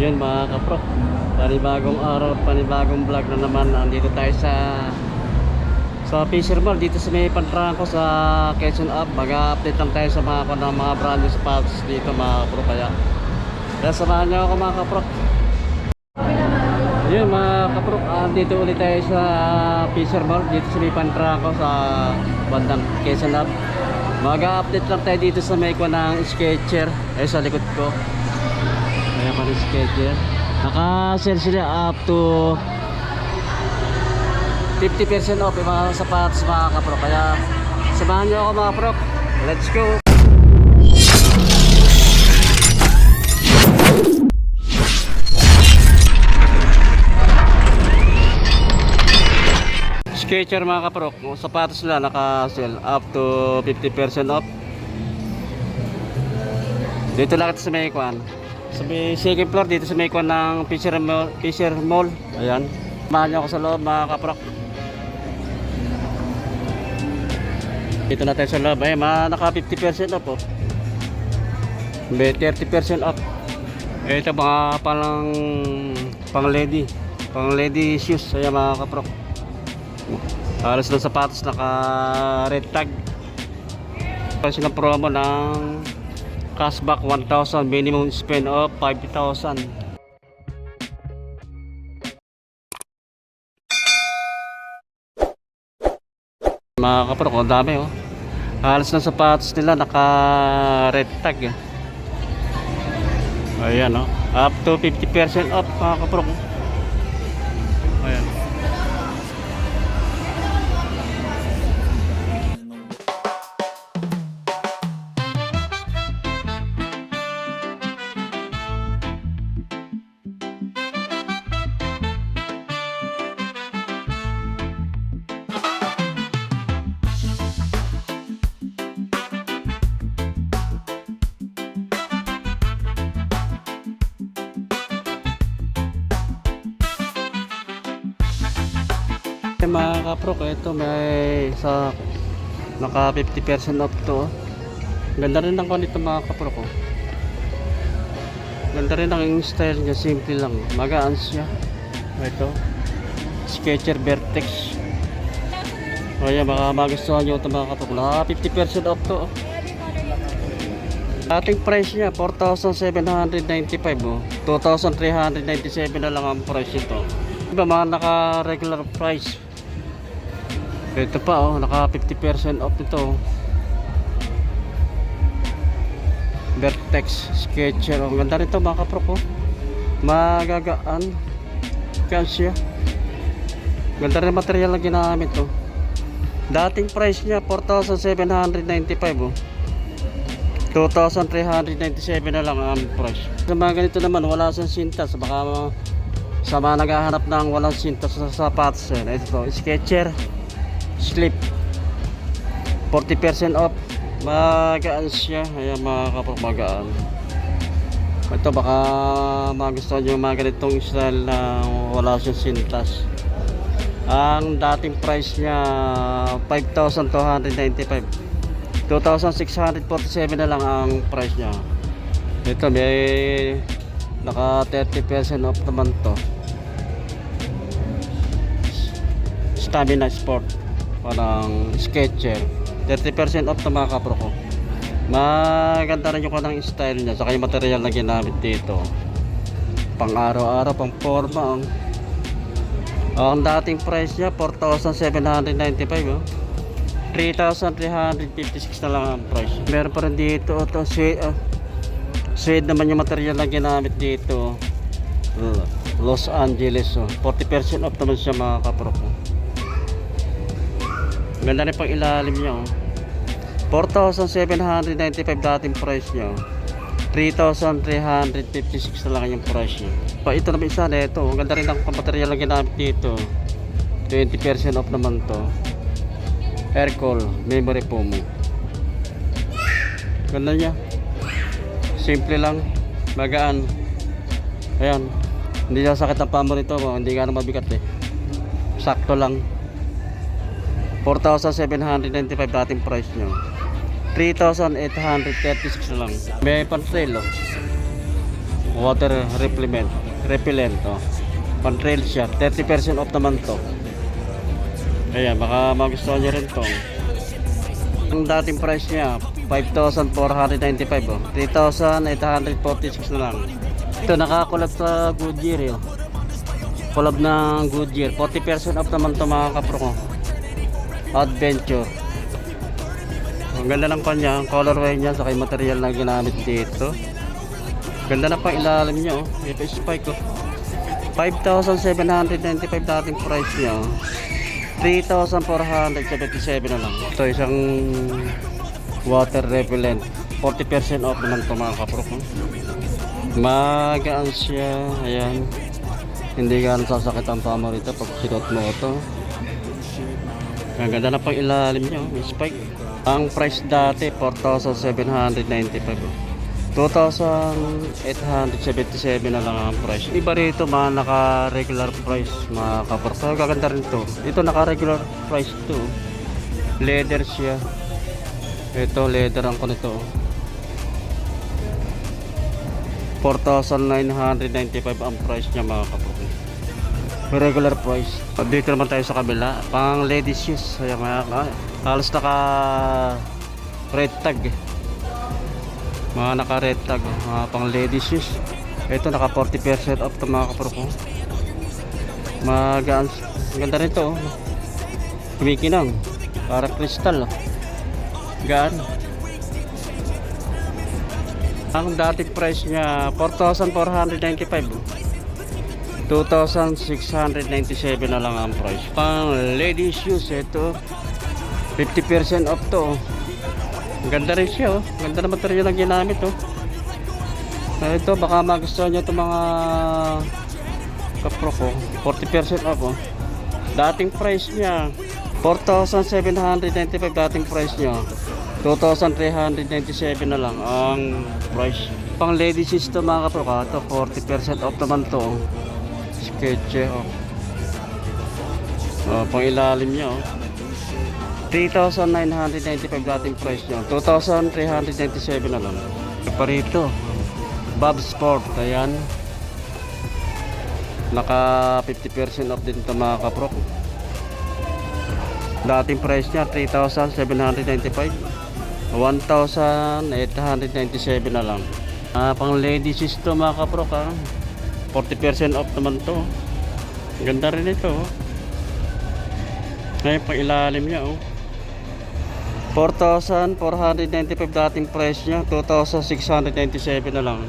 Yun mga kapro, panibagong araw, panibagong vlog na naman. Andito tayo sa Fisher Mall, dito sa may Pantrangco sa Quezon Ave. Mag-update lang tayo sa mga brand new spots dito mga kapro. Kaya samahan nyo ako mga kapro. Yun mga kapro, andito ulit tayo sa Fisher Mall, dito sa may Pantrangco sa bandang Quezon Ave. Mag-update lang tayo dito sa may ng Skechers sa likod ko. Kaya pa rin Skechers. Naka-sale sila up to 50% off yung mga sapatos mga kapro. Kaya samahan nyo ako mga kapro. Let's go! Skechers mga kapro. Sapatos nila naka-sale up to 50% off. Dito lang ito sa may sa may second floor, dito sa may ng Fisher Mall. Ayan, samahan nyo ako sa loob mga kaprok. Dito na tayo sa loob. Ayan, naka 50% off may 30% off. Ito mga pang lady shoes. Ayan mga kaprok, halos ng sapatos naka red tag. Kasi silang promo ng cashback 1,000, minimum spend of 5,000. Mga kapro, ang dami halos ng sapatos nila naka red tag. Ayan up to 50% off mga kapro. Ayan. Mga kapro, ito may sa naka 50% off to. Ganda rin ang nito mga kapro ko. Ganda rin ang style niya, simple lang, magaan siya. Ito Skechers Vertex. Kaya baka magustuhan nyo ito mga kapro. Naka 50% off to. Ating price niya 4,795 2,397 na lang ang price ito. Iba mga naka regular price. Ito pa naka 50% off ito. Vertex Skechers. Ang ganda nito mga kapro ko. Magagaan. Kasya. Ganda rin material na ginamit to. Dating price niya 4,795 2,397 na lang ang price. Sa mga ganito naman wala sa sintas. Baka sa mga naghahanap ng walang sintas sa sapatos. Ito Skechers slip 40% off. Magaan siya. Ayan mga kapro, magaan. Ito baka magustuhan nyo mga ganitong style na wala siyang sintas. Ang dating price niya 5,295 2,647 na lang ang price niya. Ito may naka 30% off naman to. Stamina Sport, parang Skechers 30% off na mga kapro ko. Maganda rin yung kanang style niya, saka yung material na ginamit dito, pang araw-araw, pang forma. Ang dating price niya 4,795 3,356 na lang ang price. Meron pa rin dito suede naman yung material na ginamit dito, Los Angeles 40% off naman siya mga kapro ko. Ganda rin pang ilalim niya 4,795 dating price niya, 3,356 na lang yung price niya. Ito naman isa na ito, ganda rin ang material na ginamit dito, 20% off naman to. Aircall memory foam. Ganda niya, simple lang, magaan. Ayan, hindi sakit ang pamo nito, hindi gano'ng mabigat sakto lang. 4,795 dating price nyo, 3,836 na lang. May pan-trail water repellent oh. Pan trail siya, 30% off naman to. Ayan, baka magustuhan nyo rin to. Ang dating price niya 5,495 oh. 3,846 na lang. Ito nakakulab sa Goodyear oh. Collab ng Goodyear, 40% off naman to mga kapro ko. Adventure. Ang ganda ng kanya, ang colorway niya sa kay material na ginamit dito. Ganda na pang ilalim niya oh. Ito spike oh. 5,795 dating price niya oh. 3,477 na lang. Ito isang water repellent, 40% off naman ito mga kapro ko. Magaan siya, ayan. Hindi ka sasakit ang paa mo rito pag sinot mo ito. Ang ganda na pang ilalim niya, may spike. Ang price dati 4,795. 2,877 na lang ang price. Iba rito mga naka-regular price mga kapro. Gaganda rin to. Ito naka-regular price to. Leather siya. Ito leather ang ko nito. 4,995 ang price niya mga kapro. Regular price. Dito naman tayo sa kabila. Pang ladies shoes. Ayan mga halos naka red tag. Mga naka red tag. Mga pang ladies shoes. Ito naka 40% off to mga kapro ko. Magaan. Ganda rin to. Kumikinang. Parang kristal. Gaan. Ang dating price niya 4,495. 2,697 na lang ang price. Pang ladies shoes ito 50% off to. Ang ganda rin siya oh. Ganda na material ang ginamit oh. Ito baka magustuhan nyo itong mga kapro ko. 40% off oh. Dating price niya 4,795 dating price niya. 2,397 na lang ang price. Pang ladies shoes to mga kapro ka. Ito 40% off naman to oh. Sketche oh. Pang ilalim niya oh. 3,995 dating price niya. 2,397 na lang. Pa rito Bob Sport. Ayan. Naka 50% off din ito mga kaprok. Dating price niya 3,795. 1,897 na lang. Pang ladies is to mga kaprok ha. 40% off naman to. Ganda rin ito oh. Ngayon pang ilalim niya oh. 4,495 dating price niya. 2,697 na lang.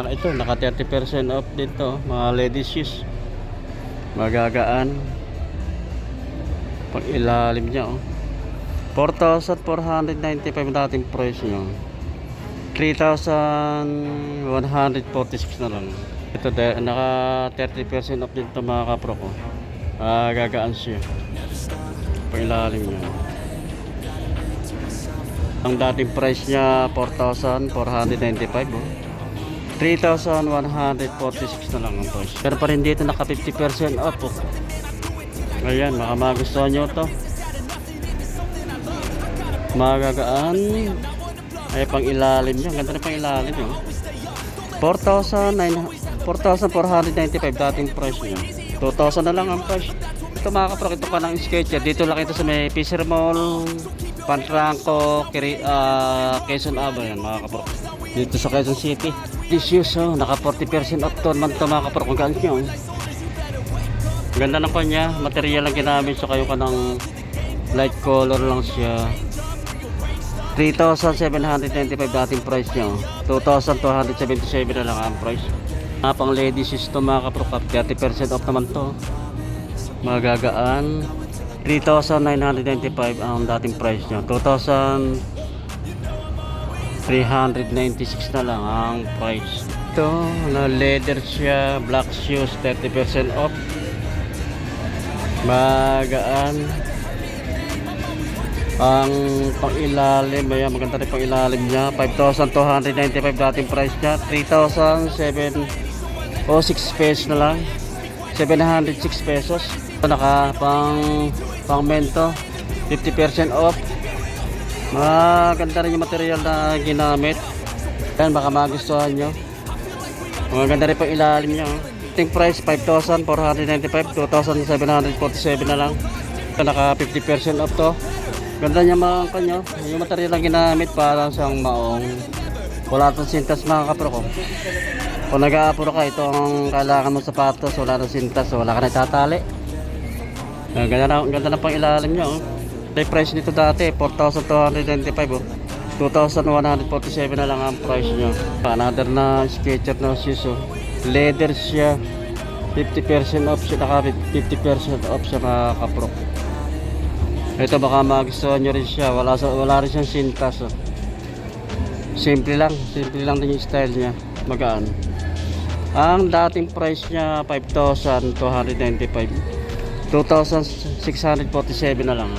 Ito naka 30% off dito mga ladies shoes. Magagaan. Pang ilalim niya oh. 4,495 dating price niya. 3,146 na lang. Ito naka 30% off dito mga kapro ko. Gagaan siya. Pang ilalim niya. Ang dating price niya 4,495 oh. 3,146 na lang ang price. Pero pa rin dito naka 50% off oh. Ayan, baka magustuhan nyo to. Magagaan. Ay pang ilalim niya. Ganda na pang ilalim oh. 4,495 dating price niya. 2,000 na lang ang price. Ito mga kaprok, ito pa ng Skechers. Dito lang ito sa may Fisher Mall, Pantranco, Quezon Aba yan mga kaprok. Dito sa Quezon City. This shoes oh, naka 40% off to naman ito mga kaprok. Ang galit nyo oh. Ganda ng kanya. Material lang ginamit so kayo ka ng light color lang siya. 3,795 dating price niya oh. 2,277 na lang ang price. Pang ladies is to mga kaprok. 30% off naman to. Magagaan. 3,995 ang dating price niya. 2,396 na lang ang price. Ito na leather siya, black shoes, 30% off. Magaan. Ang pang-ilalim, ayan, maganda rin pang-ilalim niya. 5,295 dating price niya. 3,706 pesos na lang. 706 pesos. Naka pang mento 50% off. Maganda rin yung material na ginamit. Yan, baka magustuhan nyo. Maganda rin po ilalim niya. Ting price 5,495, 2,747 na lang. Naka 50% off to. Ganda niya mga kanyo. Yung material lang ginamit para siyang maong. Wala itong sintas mga kapro ko. Kung nag-aapuro ka, ito ang kailangan mo sapatos. Wala itong sintas, wala ka na itatali. Ganda na pang ilalim niya. Oh. The price nito dati 4,295, oh. 2,147 na lang ang price niya. Another na Skechers na shoes, oh. Leather siya. 50% off siya. Naka 50% off siya mga kapro. Ito baka magustuhan nyo rin siya. Wala rin siyang sintas, oh. Simple lang din yung style niya. Magaan. Ang dating price niya 5,295. 2,647 na lang.